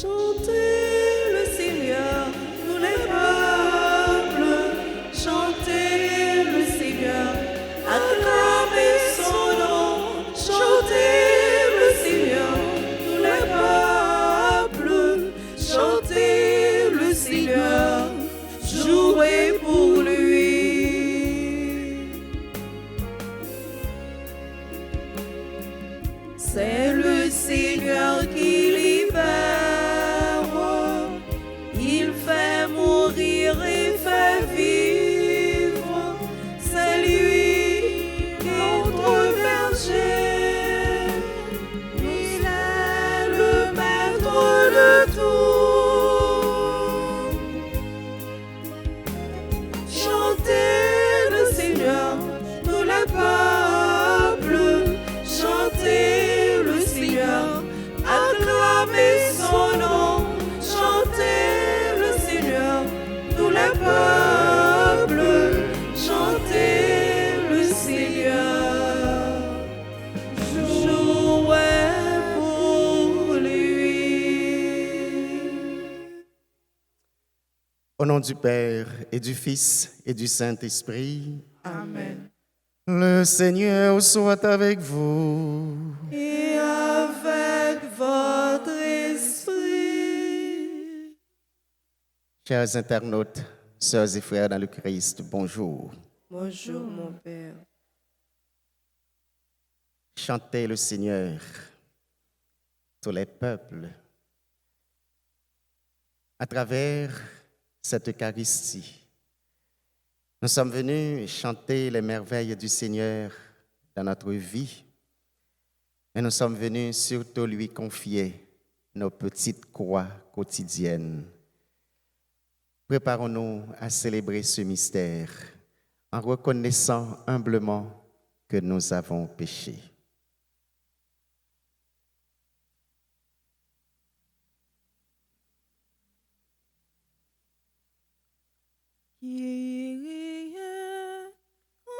Chantez le Seigneur, nous les peuples, chantez le Seigneur, acclamez son nom, chantez le Seigneur, nous les peuples, chantez le Seigneur, jouez pour lui. C'est le Seigneur qui libère, il fait mourir et fait vivre. C'est lui notre berger, il est le maître de tout. Chantez le Seigneur, nous les peuples, chantez le Seigneur, acclamez son nom, chantez le Seigneur, nous les peuples, chantez le Seigneur, jouez pour lui. Au nom du Père et du Fils et du Saint-Esprit, Amen. le Seigneur soit avec vous. Et avec votre esprit. Chers internautes, sœurs et frères dans le Christ, bonjour. Bonjour mon Père. Chantez le Seigneur, tous les peuples. À travers cette Eucharistie, nous sommes venus chanter les merveilles du Seigneur dans notre vie, et nous sommes venus surtout lui confier nos petites croix quotidiennes. Préparons-nous à célébrer ce mystère en reconnaissant humblement que nous avons péché. Kyrie, oh,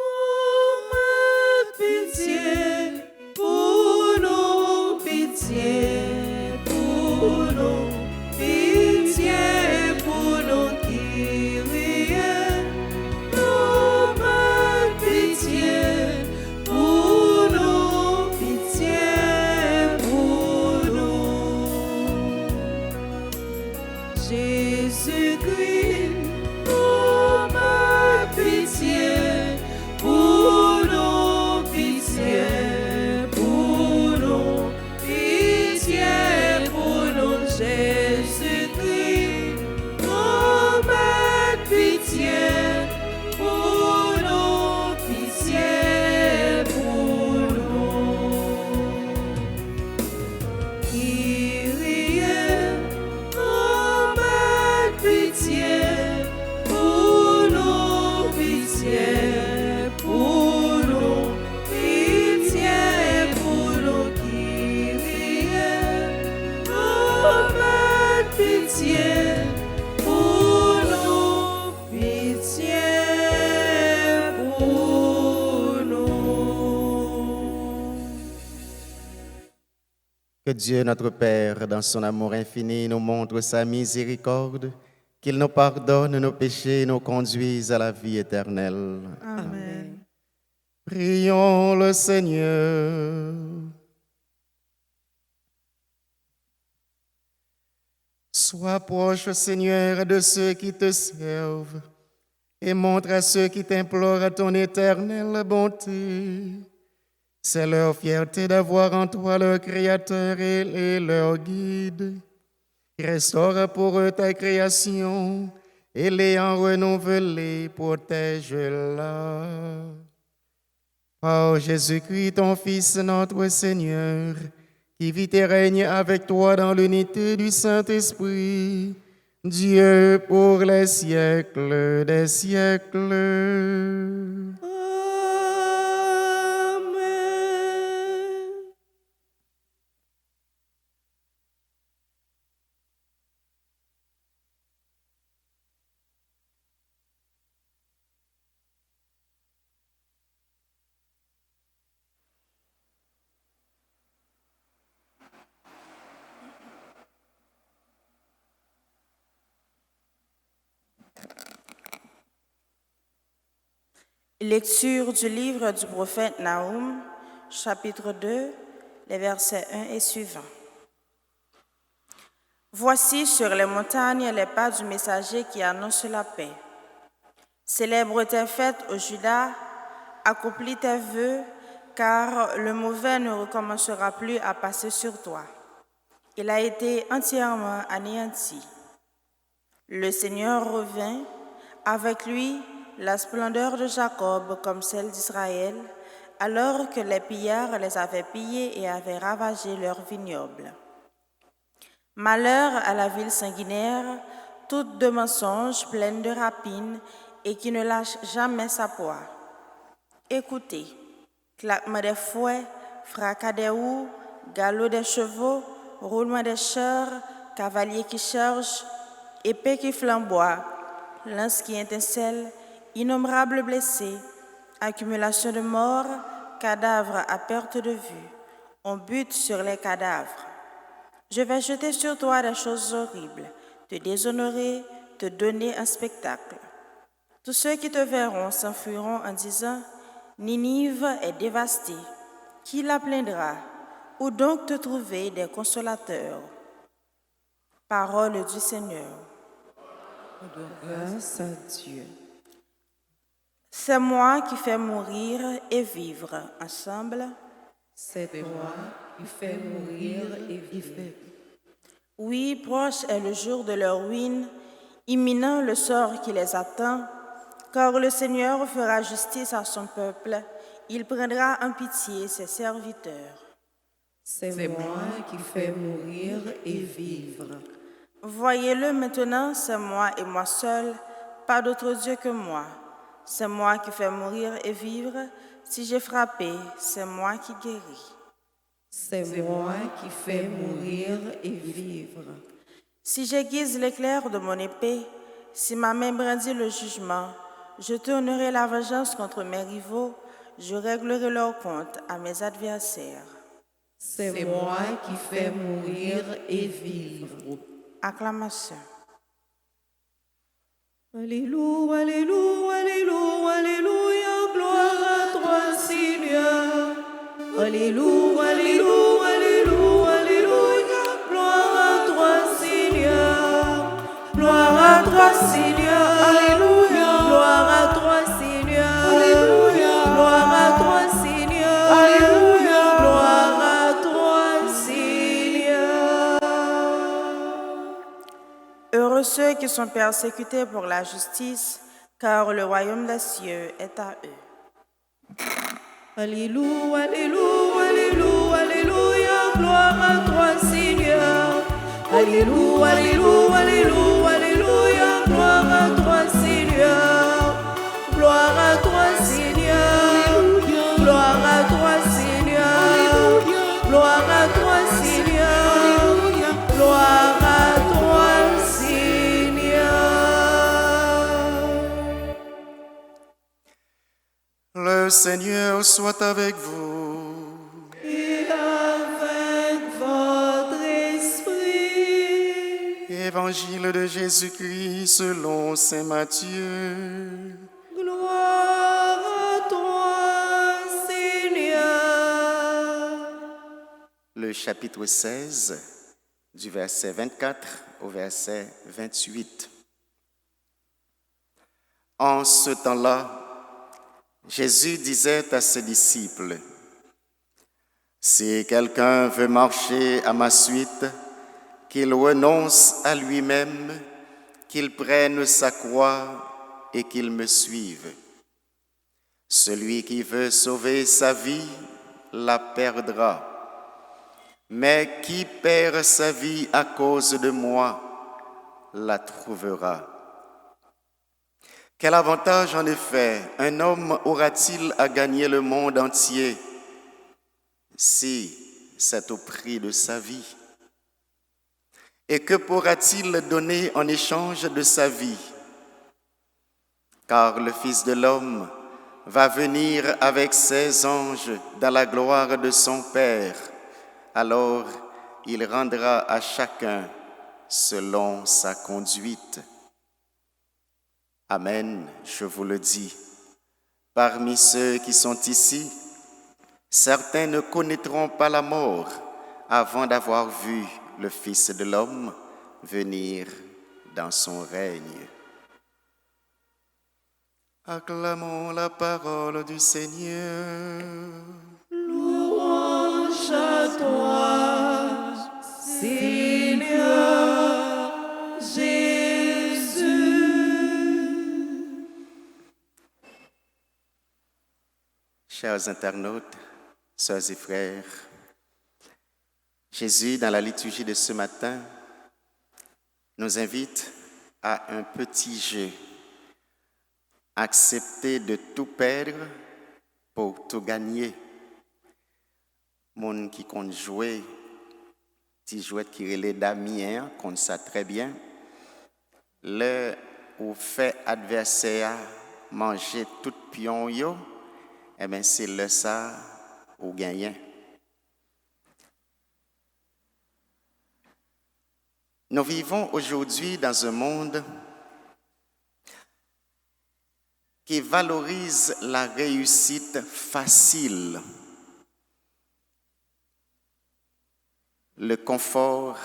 pitié pour nous, pitié pour nous, pitié pour nous, Kyrie, oh, pitié pour nous, pitié pour nous. Jésus-Christ, pitié pour nous, pitié pour nous, pitié pour nous, Jésus-Christ, oh, pitié pour nous, pitié pour nous. Kyrie, oh, pitié pour nous, pitié pour nous, pitié pour nous, Kyrie, oh, pitié pour nous, pitié pour nous. Que Dieu notre Père, dans son amour infini, nous montre sa miséricorde, qu'il nous pardonne nos péchés et nous conduise à la vie éternelle. Amen. Prions le Seigneur. Sois proche, Seigneur, de ceux qui te servent et montre à ceux qui t'implorent ton éternelle bonté. C'est leur fierté d'avoir en toi leur Créateur et leur guide. Restaure pour eux ta création et l'ayant renouvelée, protège-la. Par Jésus-Christ, ton Fils, notre Seigneur, qui vit et règne avec toi dans l'unité du Saint-Esprit, Dieu pour les siècles des siècles. Amen. Lecture du livre du prophète Naoum, chapitre 2, les versets 1 et suivants. Voici sur les montagnes les pas du messager qui annonce la paix. Célèbre tes fêtes au Juda, accomplis tes vœux, car le mauvais ne recommencera plus à passer sur toi. Il a été entièrement anéanti. Le Seigneur revint, avec lui la splendeur de Jacob comme celle d'Israël, alors que les pillards les avaient pillés et avaient ravagé leurs vignobles. Malheur à la ville sanguinaire, toute de mensonges, pleine de rapines, et qui ne lâche jamais sa proie. Écoutez, claquement des fouets, fracas des roues, galop des chevaux, roulement des chars, cavaliers qui chargent, épée qui flamboie, lance qui étincelle, innombrables blessés, accumulation de morts, cadavres à perte de vue. On bute sur les cadavres. Je vais jeter sur toi des choses horribles, te déshonorer, te donner un spectacle. Tous ceux qui te verront s'enfuiront en disant « Ninive est dévastée. Qui la plaindra? Où donc te trouver des consolateurs ?» Parole du Seigneur. Grâce à Dieu. C'est moi qui fais mourir et vivre ensemble. C'est toi qui fais mourir et vivre. Oui, proche est le jour de leur ruine, imminent le sort qui les attend, car le Seigneur fera justice à son peuple, il prendra en pitié ses serviteurs. C'est moi qui fais mourir et vivre. Voyez-le maintenant, c'est moi et moi seul, pas d'autre Dieu que moi. C'est moi qui fais mourir et vivre, si j'ai frappé, c'est moi qui guéris. C'est moi qui fais mourir et vivre. Si j'aiguise l'éclair de mon épée, si ma main brandit le jugement, je tournerai la vengeance contre mes rivaux, je réglerai leur compte à mes adversaires. C'est moi qui fais mourir et vivre. Acclamation. Alléluia, alléluia, alléluia, alléluia, gloire à toi, Seigneur. Alléluia, alléluia, alléluia, alléluia, gloire à toi, Seigneur. Gloire à toi, Seigneur, alléluia, gloire à toi, Seigneur, alléluia, gloire à toi, Seigneur, alléluia, gloire à toi, Seigneur. Heureux ceux qui sont persécutés pour la justice, car le royaume des cieux est à eux. Alléluia, alléluia, alléluia, alléluia, gloire à toi, Seigneur. Alléluia, alléluia, alléluia, alléluia, gloire à toi, Seigneur. Gloire à toi, Seigneur. Gloire à toi, Seigneur. Gloire à toi, Seigneur. Gloire à toi, Seigneur. Le Seigneur soit avec vous. Et avec votre esprit. Évangile de Jésus-Christ selon saint Matthieu. Gloire à toi, Seigneur. Le chapitre 16, du verset 24 au verset 28. En ce temps-là, Jésus disait à ses disciples, « Si quelqu'un veut marcher à ma suite, qu'il renonce à lui-même, qu'il prenne sa croix et qu'il me suive. Celui qui veut sauver sa vie la perdra, mais qui perd sa vie à cause de moi la trouvera. Quel avantage en effet un homme aura-t-il à gagner le monde entier si c'est au prix de sa vie? Et que pourra-t-il donner en échange de sa vie? Car le Fils de l'homme va venir avec ses anges dans la gloire de son Père. Alors il rendra à chacun selon sa conduite. Amen, je vous le dis. Parmi ceux qui sont ici, certains ne connaîtront pas la mort avant d'avoir vu le Fils de l'homme venir dans son règne. Acclamons la parole du Seigneur. Louange à toi, Seigneur Jésus. Chers internautes, sœurs et frères, Jésus, dans la liturgie de ce matin, nous invite à un petit jeu. Accepter de tout perdre pour tout gagner. Monde qui compte jouer, petit jouet qui relève d'Amiens, compte ça très bien. Le ou fait adversaire manger tout pion yo, eh bien c'est le ça ou gagner. Nous vivons aujourd'hui dans un monde qui valorise la réussite facile, le confort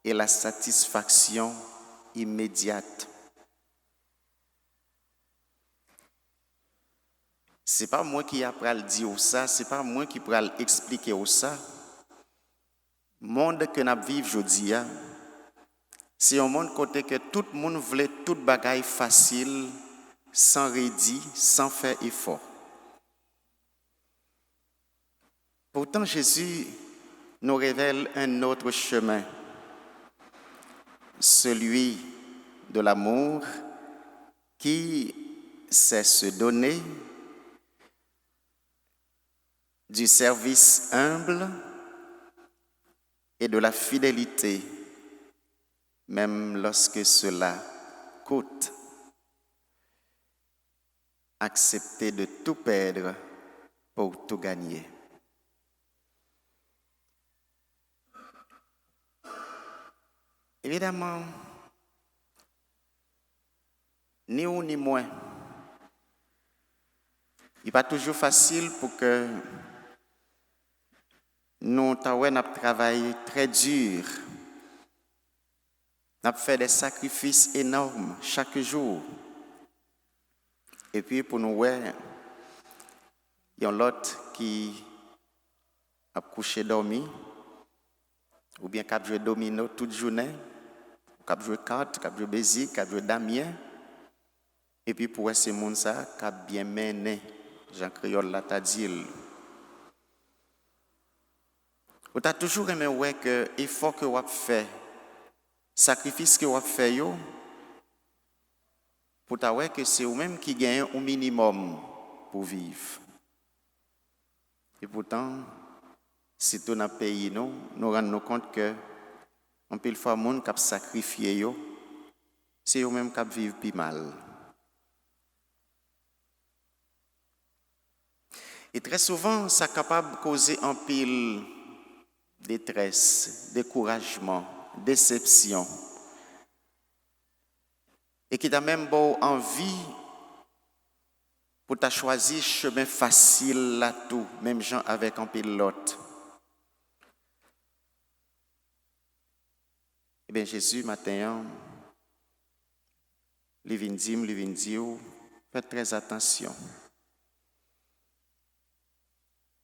et la satisfaction immédiate. Ce n'est pas moi qui apprends le dire ça, ce n'est pas moi qui pourrais l'expliquer ça. Le monde que nous vivons aujourd'hui, c'est un monde côté que tout le monde voulait tout bagaille facile, sans rédit, sans faire effort. Pourtant, Jésus nous révèle un autre chemin, celui de l'amour qui sait se donner, du service humble et de la fidélité, même lorsque cela coûte. Accepter de tout perdre pour tout gagner. Évidemment, ni ou ni moins, il n'est pas toujours facile pour que nous travaillons très dur, nous fait des sacrifices énormes chaque jour. Et puis pour nous, il y a l'autre qui a couché dormi, ou bien qui a joué domino toute journée, qui a joué cartes, qui a joué basique, qui a joué damien. Et puis pour ces gens qui a bien mené, Jean Créole l'a dit. Vous avez toujours aimé que l'effort que vous avez fait, sacrifice que vous avez fait, pour savoir que c'est vous-même qui gagnez au minimum pour vivre. Et pourtant, si tout dans le pays, nous rendons compte que on peut le faire les gens qui ont sacrifié, c'est eux-mêmes qui vivent plus mal. Et très souvent, ça est capable de causer un pile détresse, découragement, déception. Et qui t'a même beau envie pour t'as choisi chemin facile là tout, même gens avec un pilote. Eh bien Jésus matin, il vient dire, faites très attention.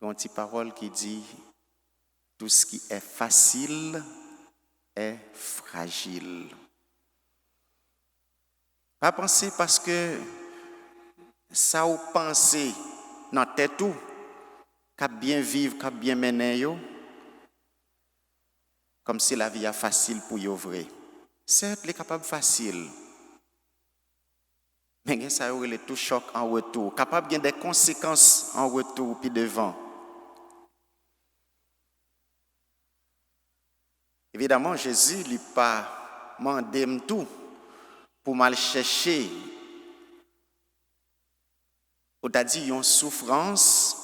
Il y a une petite parole qui dit, tout ce qui est facile est fragile. Pas penser parce que ça ou penser dans tête tout, qu'à bien vivre, qu'à bien mener yo, comme si la vie est facile pour y ouvrir. Certes, elle est capable facile. Mais ça aurait tout choc en retour, capable de des conséquences en retour puis devant. Évidemment, Jésus n'a pas demandé tout pour mal chercher. On a dit une souffrance,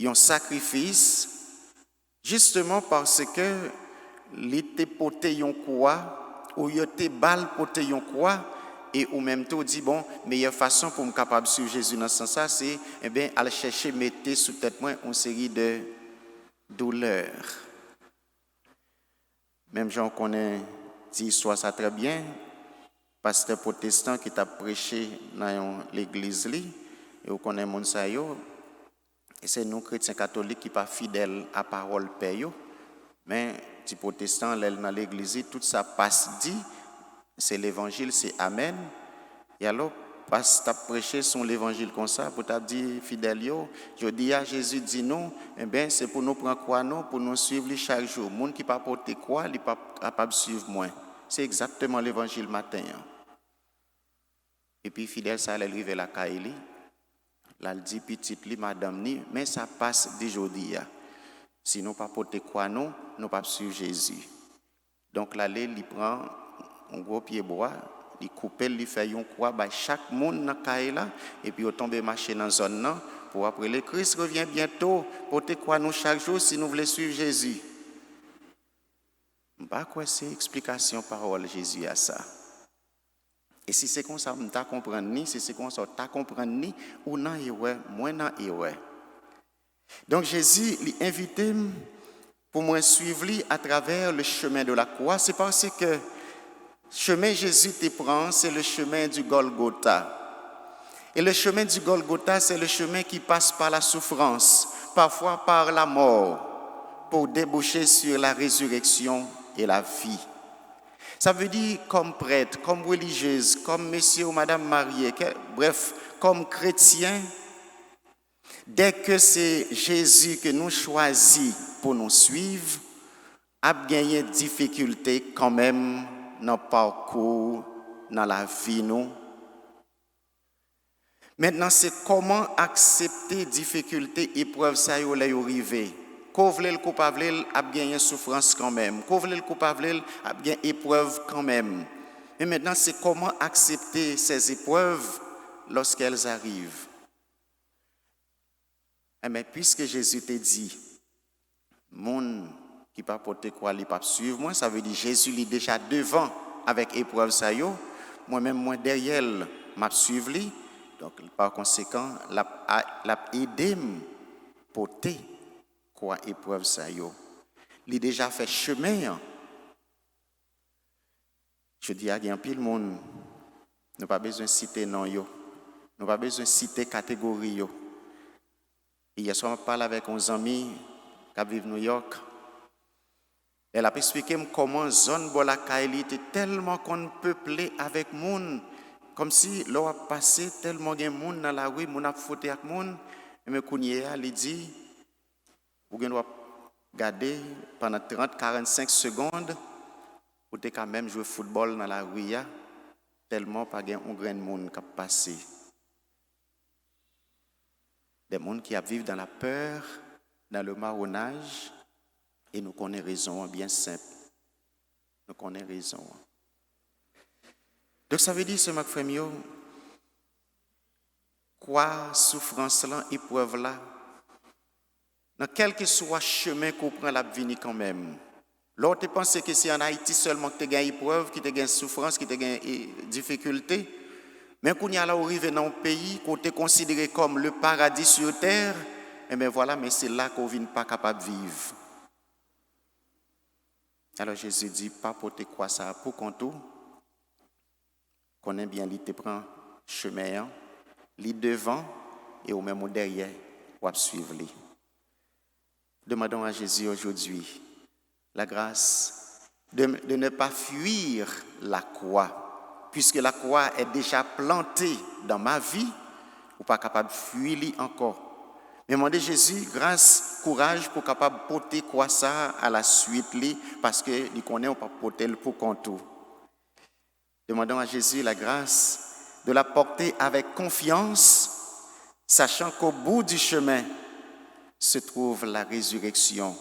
un sacrifice, justement parce que il était porté un quoi, ou il était bal porté un quoi, et ou même tout dit bon, meilleure façon pour me capable suivre Jésus dans ce sens c'est aller chercher mettre sous tête moi une série de douleurs. Même Jean connaît dit histoire ça très bien. Pasteur protestant qui t'a prêché dans l'église li et on connaît mon ça yo et c'est nous chrétiens catholiques qui pas fidèles à parole père yo mais les protestants dans l'église tout ça passe dit c'est l'évangile c'est amen et alors parce que prêché son l'évangile comme ça pour t'a dit fidèle yo je dis à Jésus dit nous c'est pour nous prendre quoi nous pour nous suivre lui chaque jour monde qui pas porter quoi il pas capable suivre moi c'est exactement l'évangile matin et puis fidèle ça elle arrive la Kaili là elle dit petite li madame ni mais ça passe d'aujourd'hui si nous pas porter quoi nous pas suivre Jésus donc là il prend un gros pied bois il coupe il fait un croix by chaque monde dans Kaila et puis on tombe marcher dans zone là pour après le Christ revient bientôt porter quoi nous chaque jour si nous voulons suivre Jésus pas quoi c'est explication parole Jésus à ça. Et si c'est comme ça, on t'a comprendre ni, si c'est comme ça, t'a comprendre ni, ou non, moi non, donc Jésus l'invite pour moi suivre lui à travers le chemin de la croix. C'est parce que le chemin Jésus te prend, c'est le chemin du Golgotha. Et le chemin du Golgotha, c'est le chemin qui passe par la souffrance, parfois par la mort, pour déboucher sur la résurrection et la vie. Ça veut dire comme prêtre, comme religieuse, comme monsieur ou madame mariée, bref, comme chrétien, dès que c'est Jésus que nous choisissons pour nous suivre, a gagné difficulté quand même dans le parcours, dans la vie nous. Maintenant, c'est comment accepter difficulté, épreuve, ça y est arrivé. Qu'on vle le coupable a gagné souffrance quand même. Qu'on vle le coupable a gagné épreuve quand même. Et maintenant, c'est comment accepter ces épreuves lorsqu'elles arrivent. Mais puisque Jésus t'a dit, monde qui pas porter quoi, il pas suivre moi, ça veut dire Jésus est déjà devant avec épreuve ça yo, moi-même moi derrière m'a suivre lui. Donc par conséquent, l'a aidé porter quoi épreuve ça yo. Il déjà fait chemin. Je dis à bien pile monde, nous pas besoin de citer non yo. Nous pas besoin de citer catégorie yo. Hier soir, je parle avec un ami qui vit à New York. Elle a expliqué comment la zone de la Kaili était tellement peuplée avec monde, comme si l'eau a passé tellement de monde dans la rue, monde a foutu avec monde. Et me Kounia, il dit, vous devez garder pendant 30-45 secondes, vous devez quand même jouer au football dans la rue, tellement pas de monde qui a passé. Des gens qui vivent dans la peur, dans le marronnage, et nous connaissons raison, bien simple. Nous connaissons raison. Donc ça veut dire, ce frère, quoi souffrance là, épreuve là, dans quel que soit le chemin qu'on prend la vie quand même. L'autre pense que c'est en Haïti seulement que tu as une épreuve, que tu as une souffrance, que tu as une difficulté. Mais quand on arrive dans un pays qu'on est considéré comme le paradis sur terre, et bien voilà, mais c'est là qu'on n'est pas capable de vivre. Alors Jésus dit, pas porter quoi ça pour qu'on tout, qu'on aime bien, il te prend chemin, il devant et au même derrière, on va suivre lui. Demandons à Jésus aujourd'hui la grâce de ne pas fuir la croix. Puisque la croix est déjà plantée dans ma vie, ou pas capable de fuir encore. Mais demandez Jésus grâce, courage pour capable porter quoi ça à la suite li, parce que il connaît on pas porter pour contour. Demandons à Jésus la grâce de la porter avec confiance, sachant qu'au bout du chemin se trouve la résurrection,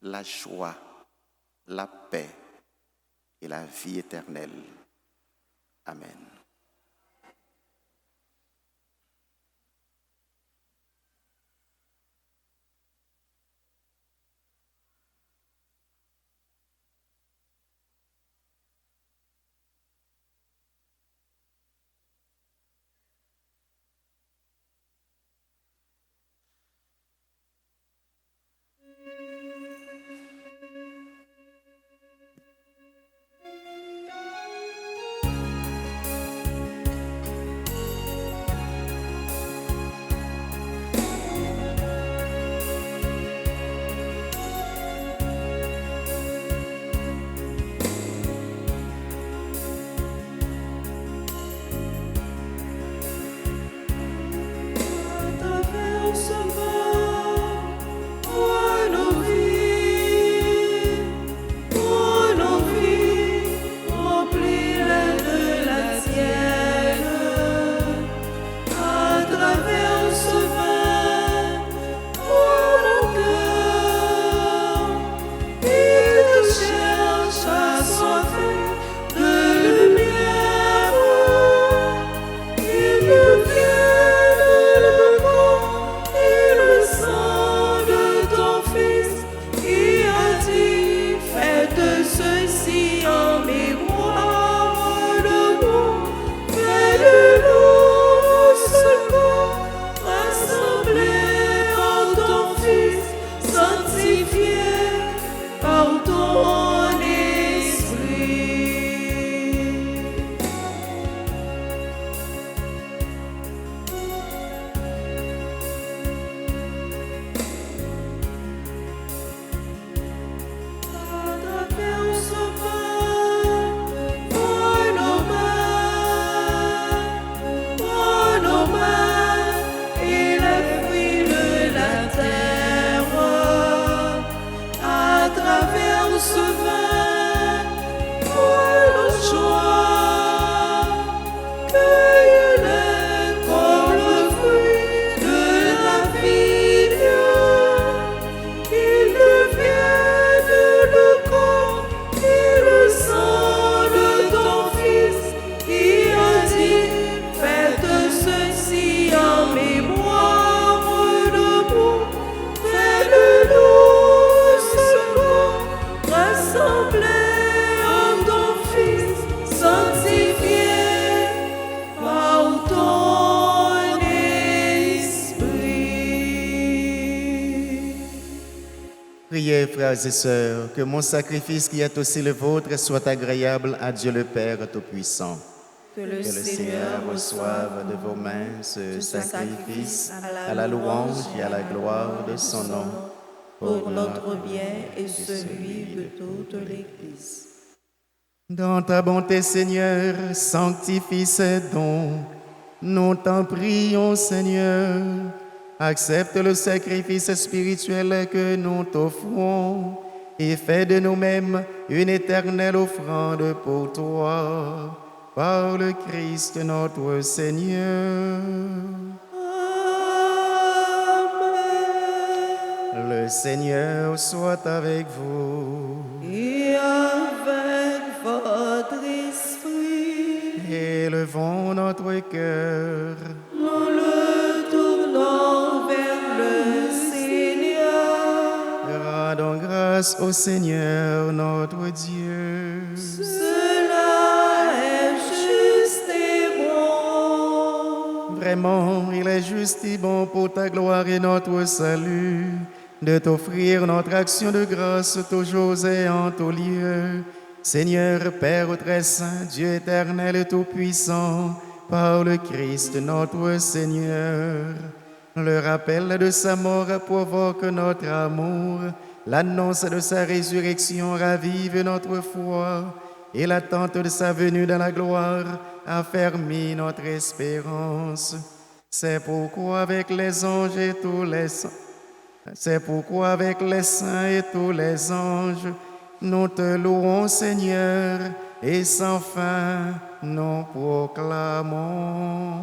la joie, la paix et la vie éternelle. Amen. priez, frères et sœurs, que mon sacrifice qui est aussi le vôtre soit agréable à Dieu le Père Tout-Puissant. Que le Que le Seigneur reçoive de vos mains ce sacrifice à la louange et à la gloire de son nom, pour notre bien et celui de toute l'Église. Dans ta bonté, Seigneur, sanctifie ces dons. Nous t'en prions, Seigneur. Accepte le sacrifice spirituel que nous t'offrons et fais de nous-mêmes une éternelle offrande pour toi. Par le Christ notre Seigneur. Amen. Le Seigneur soit avec vous. Et avec votre esprit, Élevons notre cœur. nous le tournons vers le Seigneur. Rendons grâce au Seigneur notre Dieu. Cela est juste et bon. Vraiment, il est juste et bon pour ta gloire et notre salut de t'offrir notre action de grâce toujours et en tout lieu. Seigneur, Père très saint, Dieu éternel et tout-puissant, par le Christ notre Seigneur. Le rappel de sa mort provoque notre amour, l'annonce de sa résurrection ravive notre foi, et l'attente de sa venue dans la gloire affermit notre espérance. C'est pourquoi avec les anges et tous les saints, c'est pourquoi avec les saints et tous les anges, nous te louons, Seigneur, et sans fin nous proclamons.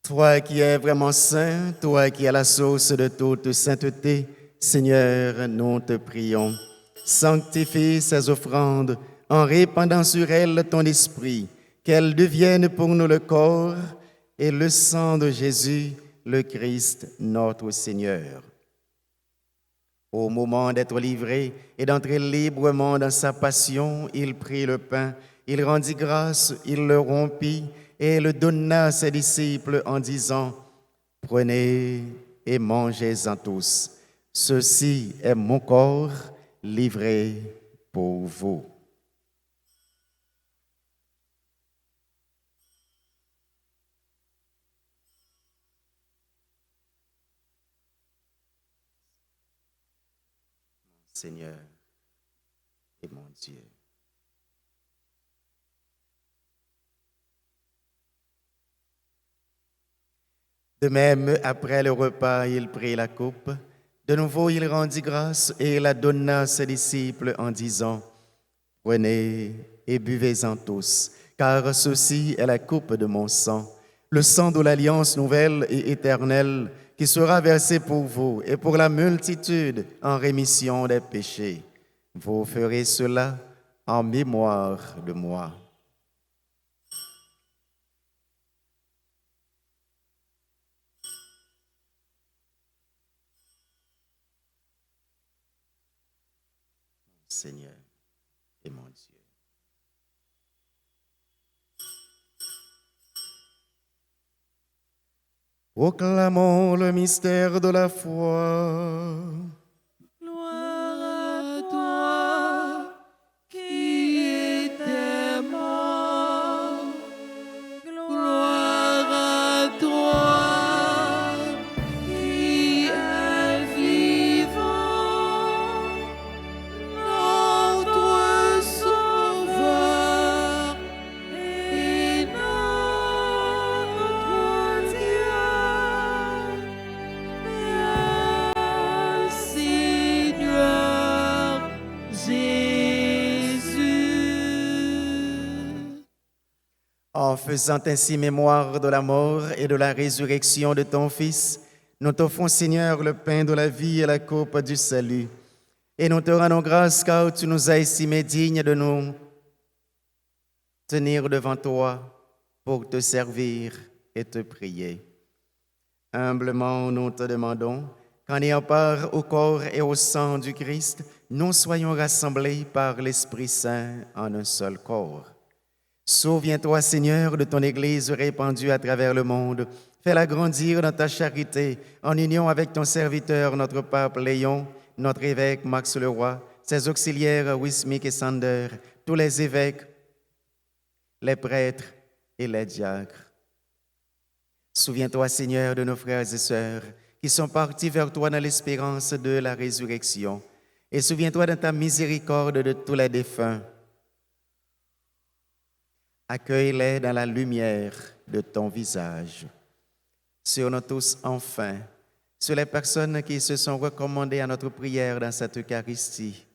Toi qui es vraiment saint, toi qui es la source de toute sainteté, Seigneur, nous te prions. Sanctifie ces offrandes en répandant sur elles ton esprit, qu'elles deviennent pour nous le corps et le sang de Jésus, le Christ, notre Seigneur. Au moment d'être livré et d'entrer librement dans sa passion, il prit le pain, il rendit grâce, il le rompit et le donna à ses disciples en disant, « Prenez et mangez-en tous. Ceci est mon corps livré pour vous. » Seigneur et mon Dieu. De même, après le repas, il prit la coupe. De nouveau, il rendit grâce et la donna à ses disciples en disant, « Prenez et buvez-en tous, car ceci est la coupe de mon sang, le sang de l'alliance nouvelle et éternelle qui sera versé pour vous et pour la multitude en rémission des péchés. Vous ferez cela en mémoire de moi. » et mon Dieu. Proclamons le mystère de la foi. Gloire à toi qui étais mort. Gloire à toi qui es vivant. Notre Sauveur et notre Dieu. Seigneur Jésus. En faisant ainsi mémoire de la mort et de la résurrection de ton Fils, nous t'offrons, Seigneur, le pain de la vie et la coupe du salut. Et nous te rendons grâce car tu nous as estimés dignes de nous tenir devant toi pour te servir et te prier. Humblement, nous te demandons qu'en ayant part au corps et au sang du Christ, nous soyons rassemblés par l'Esprit Saint en un seul corps. Souviens-toi, Seigneur, de ton Église répandue à travers le monde. Fais-la grandir dans ta charité, en union avec ton serviteur, notre pape Léon, notre évêque Max Leroy, ses auxiliaires Wismik et Sander, tous les évêques, les prêtres et les diacres. Souviens-toi, Seigneur, de nos frères et sœurs qui sont partis vers toi dans l'espérance de la résurrection. Et souviens-toi de ta miséricorde de tous les défunts. Accueille-les dans la lumière de ton visage. Sur nous tous, enfin, sur les personnes qui se sont recommandées à notre prière dans cette Eucharistie,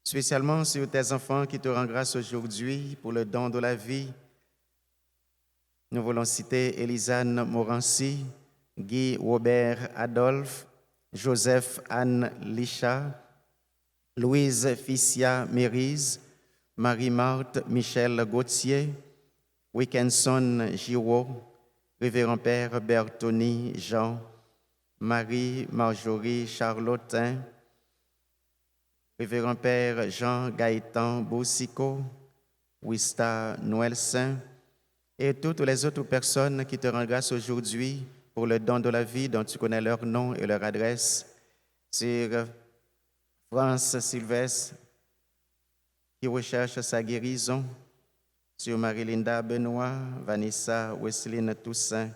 spécialement sur tes enfants qui te rendent grâce aujourd'hui pour le don de la vie. Nous voulons citer Élisane Morancy, Guy Robert Adolphe, Joseph Anne Licha, Louise Fissia Mérise, Marie-Marthe Michel Gauthier, Wickenson Giraud, Révérend Père Bertoni Jean, Marie-Marjorie Charlotin, Révérend Père Jean Gaëtan Boussico, Wista Noël-Saint, et toutes les autres personnes qui te rendent grâce aujourd'hui pour le don de la vie dont tu connais leur nom et leur adresse, sur France Sylvestre qui recherche sa guérison, sur Marie-Linda Benoît, Vanessa Wesseline Toussaint,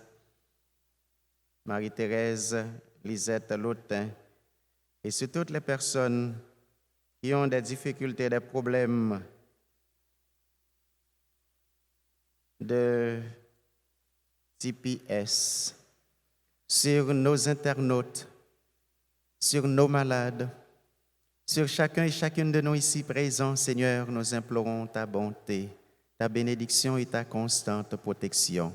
Marie-Thérèse Lisette Lautin, et sur toutes les personnes qui ont des difficultés, des problèmes de TPS, sur nos internautes, sur nos malades, sur chacun et chacune de nous ici présents, Seigneur, nous implorons ta bonté, ta bénédiction et ta constante protection.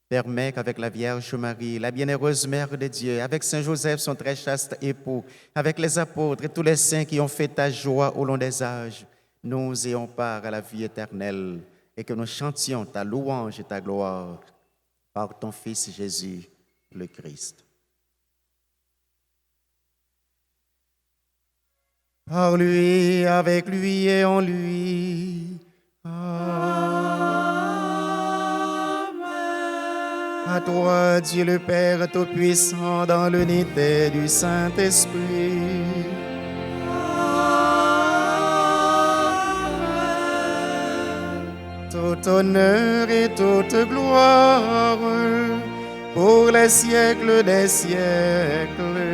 Permets qu'avec la Vierge Marie, la bienheureuse Mère de Dieu, avec Saint Joseph, son très chaste époux, avec les apôtres et tous les saints qui ont fait ta joie au long des âges, nous ayons part à la vie éternelle et que nous chantions ta louange et ta gloire par ton Fils Jésus, le Christ. Par lui, avec lui et en lui. Amen. À toi, Dieu le Père Tout-Puissant, dans l'unité du Saint-Esprit. Amen. Tout honneur et toute gloire pour les siècles des siècles.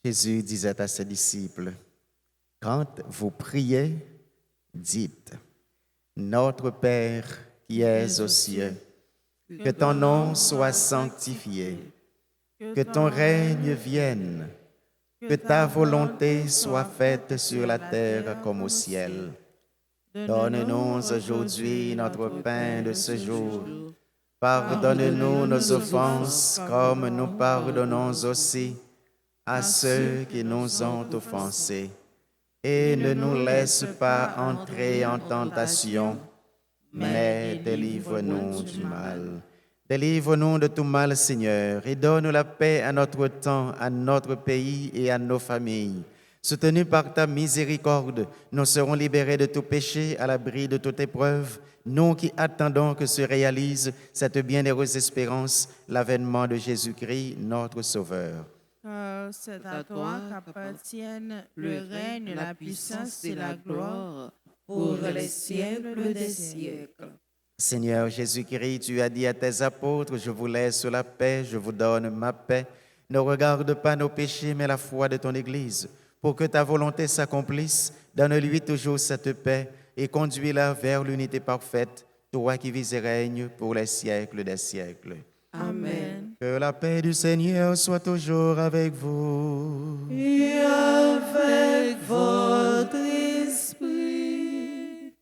Jésus disait à ses disciples, « Quand vous priez, dites, Notre Père qui es aux cieux, que ton nom soit sanctifié, que ton règne vienne, que ta volonté soit faite sur la terre comme au ciel. Donne-nous aujourd'hui notre pain de ce jour. Pardonne-nous nos offenses comme nous pardonnons aussi à ceux qui nous ont offensés. Et ne nous laisse pas entrer en tentation, mais délivre-nous du mal. Délivre-nous de tout mal, Seigneur, et donne la paix à notre temps, à notre pays et à nos familles. Soutenus par ta miséricorde, nous serons libérés de tout péché, à l'abri de toute épreuve, nous qui attendons que se réalise cette bienheureuse espérance, l'avènement de Jésus-Christ, notre Sauveur. C'est à toi qu'appartiennent le règne, la puissance et la gloire pour les siècles des siècles. Seigneur Jésus-Christ, tu as dit à tes apôtres, je vous laisse la paix, je vous donne ma paix. Ne regarde pas nos péchés, mais la foi de ton Église. Pour que ta volonté s'accomplisse, donne-lui toujours cette paix et conduis-la vers l'unité parfaite, toi qui vis et règnes pour les siècles des siècles. Amen. Que la paix du Seigneur soit toujours avec vous. Et avec votre esprit.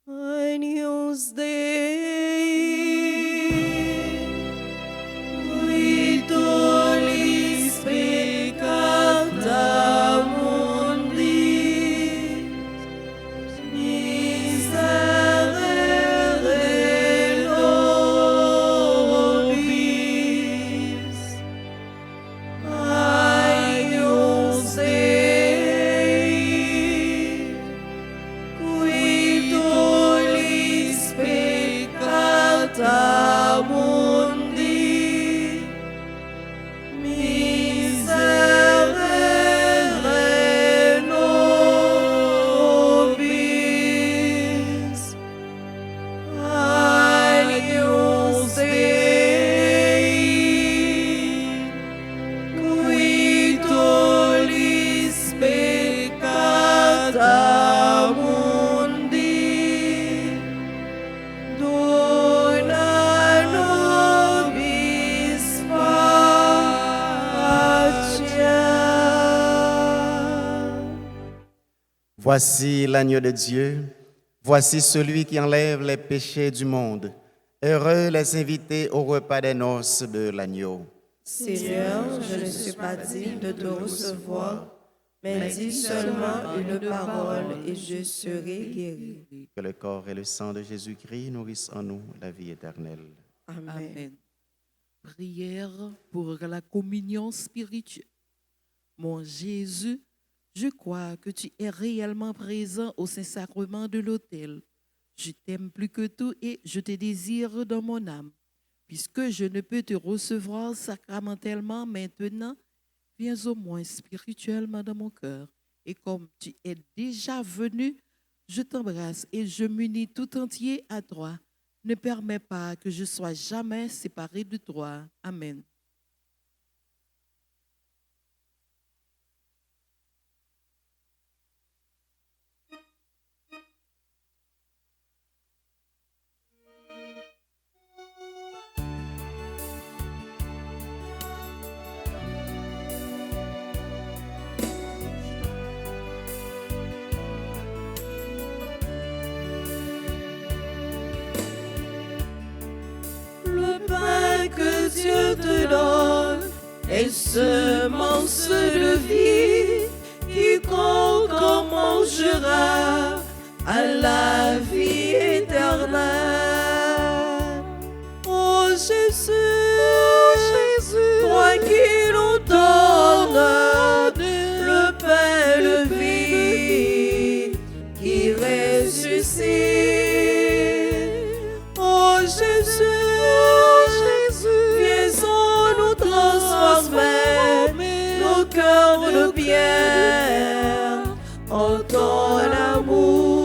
Agnus Dei, qui tollis peccata mundi, miserere nobis. Agnus Dei, qui tollis peccata mundi, miserere nobis. Agnus Dei, qui tollis peccata mundi, dona nobis pacem. Voici l'agneau de Dieu, voici celui qui enlève les péchés du monde. Heureux les invités au repas des noces de l'agneau. Seigneur, je ne suis pas digne de te recevoir, mais dis seulement une parole et je serai guéri. Que le corps et le sang de Jésus-Christ nourrissent en nous la vie éternelle. Amen. Amen. Prière pour la communion spirituelle. Mon Jésus, je crois que tu es réellement présent au Saint-Sacrement de l'autel. Je t'aime plus que tout et je te désire dans mon âme. Puisque je ne peux te recevoir sacramentellement maintenant, viens au moins spirituellement dans mon cœur. Et comme tu es déjà venu, je t'embrasse et je m'unis tout entier à toi. Ne permets pas que je sois jamais séparé de toi. Amen. Le pain que Dieu te donne est semence de vie. Quiconque en mangera à la vie éternelle. Oh Jésus, toi qui nous donnes le pain de vie qui ressuscite. Oh Jésus, viens en nous transformer nos cœurs de pierre en ton amour.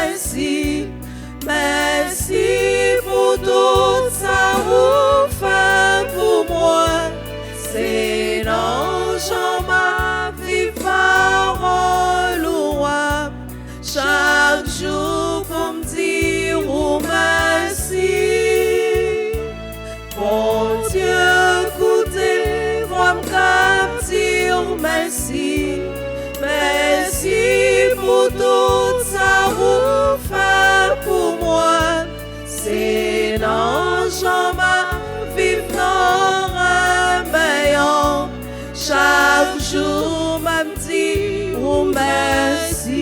merci. Merci pour tout ça vous fait pour moi. C'est non, j'en ma vie parole au roi. Chaque jour pour me dire oh merci. Mon Dieu, écoutez, moi me dire merci. Merci pour tout ça vous fait pour moi. C'est non, j'en ma vie dans un meilleur. Chaque jour, m'a dit oh merci.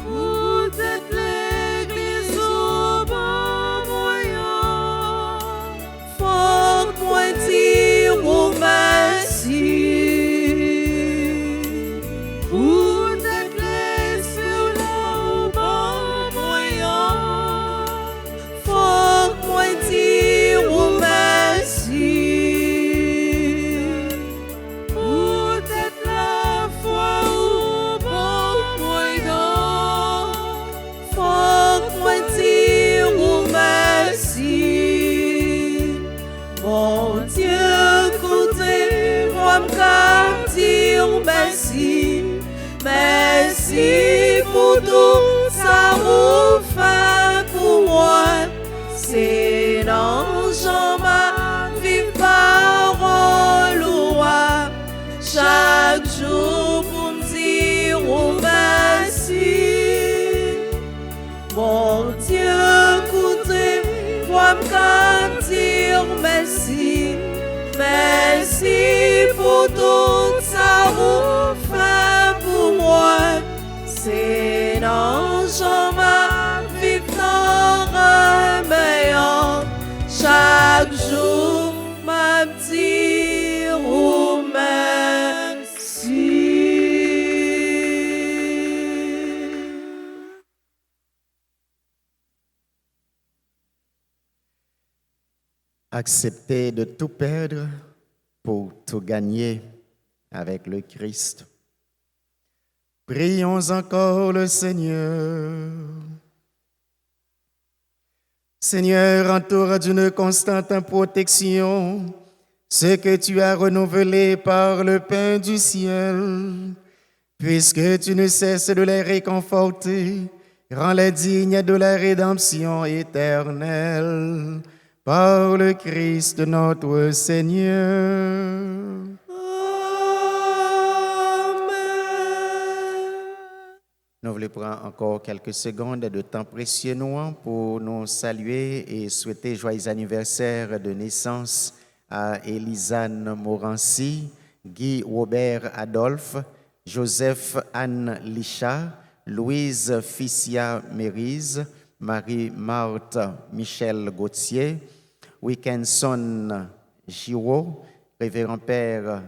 Vous êtes l'église au bon moyen. Faut moi dire oh merci. Vous êtes les sur le bon moyen. Faut moi dire oh merci. Vous êtes la foi au bon moyen. Faut moi dire oh merci. Mon Dieu, écoutez-moi me dire merci. Merci pour tout ça vous fait pour moi. C'est dans Jean ma vie parole au roi. Chaque jour pour me dire oh merci. Mon Dieu, écoutez-moi me dire merci. Merci pour tout ça vous fait pour moi. C'est dans Jean ma vie dans un meilleur. Chaque jour m'a dire oh merci. Accepter de tout perdre pour tout gagner avec le Christ. Prions encore le Seigneur. Seigneur, entoure d'une constante protection ce que tu as renouvelé par le pain du ciel, puisque tu ne cesses de les réconforter, rends-les dignes de la rédemption éternelle. Par le Christ notre Seigneur. Nous voulons prendre encore quelques secondes de temps précieux pour nous saluer et souhaiter joyeux anniversaire de naissance à Élisane Morancy, Guy Robert Adolphe, Joseph Anne Licha, Louise Ficia Mérise, Marie-Marthe Michel Gauthier, Wickenson Giraud, Révérend Père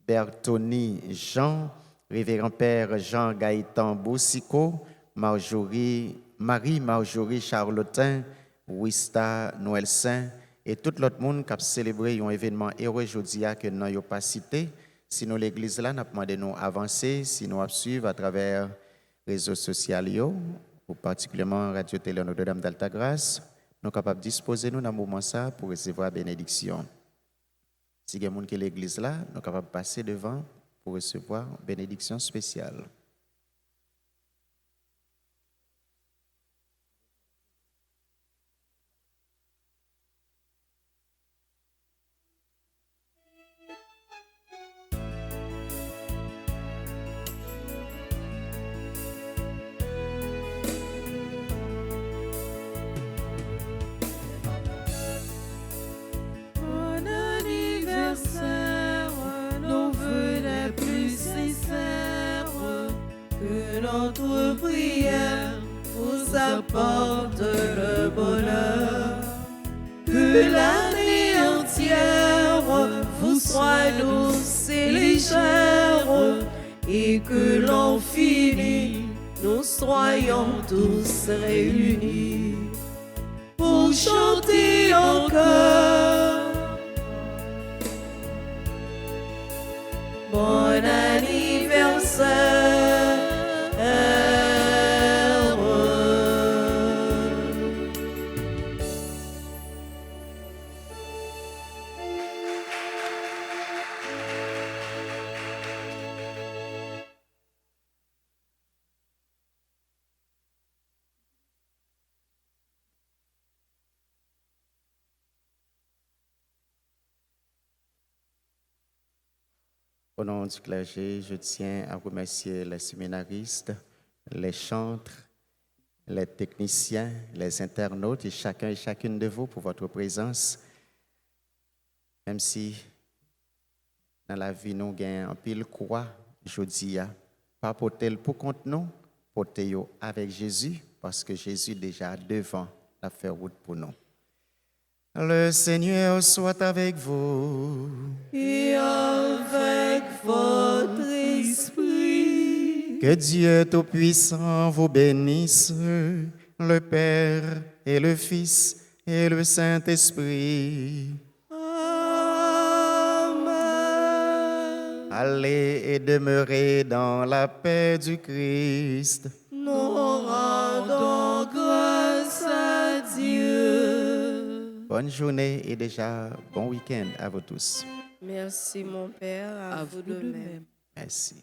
Bertoni Jean, Révérend Père Jean-Gaëtan Boussico, Marie-Marjorie Charlotin, Wista Noël Saint et tout l'autre monde qui a célébré un événement heureux aujourd'hui que nous n'avons pas cité. Sinon, l'église là, nous avons demandé de nous avancer, sinon à suivre à travers les réseaux sociaux, ou particulièrement Radio Télé Notre-Dame d'Altagrace, nous sommes capables de disposer nous dans ce moment ça pour recevoir la bénédiction. Si il y a des gens qui sont l'église là, nous sommes capables de passer devant pour recevoir une bénédiction spéciale. Notre prière vous apporte le bonheur. Que l'année entière vous soit douce et légère, et que l'an fini, nous soyons tous réunis pour chanter encore. Bon anniversaire. Au nom du clergé, je tiens à remercier les séminaristes, les chantres, les techniciens, les internautes et chacun et chacune de vous pour votre présence. Même si dans la vie, nous gagnons un pile quoi, je dis, pas porter pour compte nous, porter avec Jésus, parce que Jésus déjà devant la faire route pour nous. Le Seigneur soit avec vous. Et avec votre esprit. Que Dieu Tout-Puissant vous bénisse, le Père et le Fils et le Saint-Esprit. Amen. Allez et demeurez dans la paix du Christ. Nous rendons grâce à Dieu. Bonne journée et déjà bon week-end à vous tous. Merci mon Père, à vous de même. Merci.